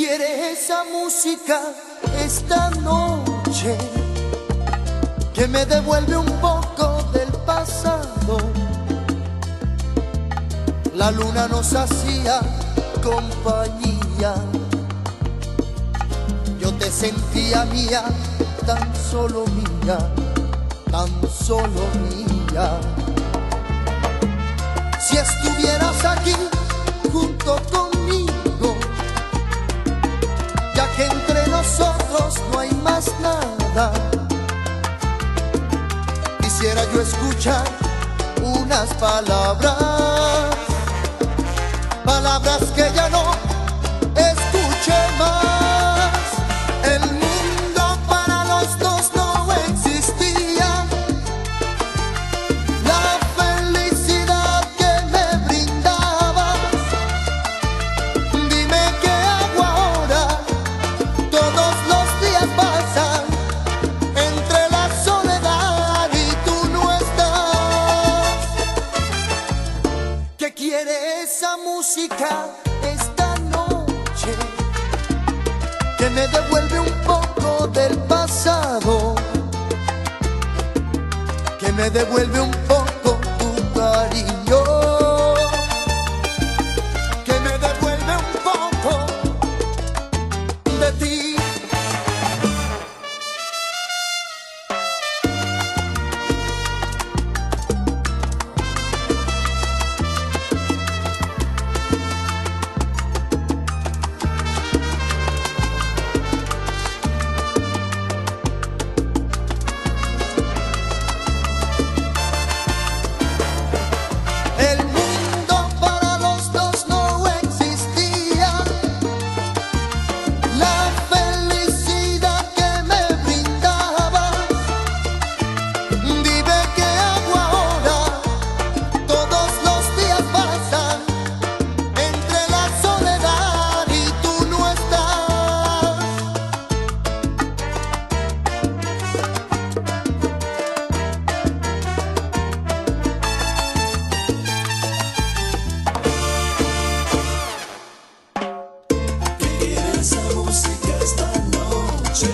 quiere esa música esta noche? Que me devuelve un poco del pasado. La luna nos hacía compañía. Yo te sentía mía, tan solo mía, tan solo mía. Si estuvieras aquí junto conmigo, ya que entre nosotros no hay más nada, quisiera yo escuchar unas palabras, palabras que ya no escuche más. El mundo para los dos no existía. La felicidad que me brindabas, dime qué hago ahora. Todos los días pasan entre la soledad y tú no estás. ¿Qué quiere esa música esta noche? Que me devuelve un poco del pasado, que me devuelve un poco tu cariño, que me devuelve un poco de ti. El mundo para los dos no existía. La felicidad que me brindabas, dime qué hago ahora. Todos los días pasan entre la soledad y tú no estás. Quiere esa música esta noche.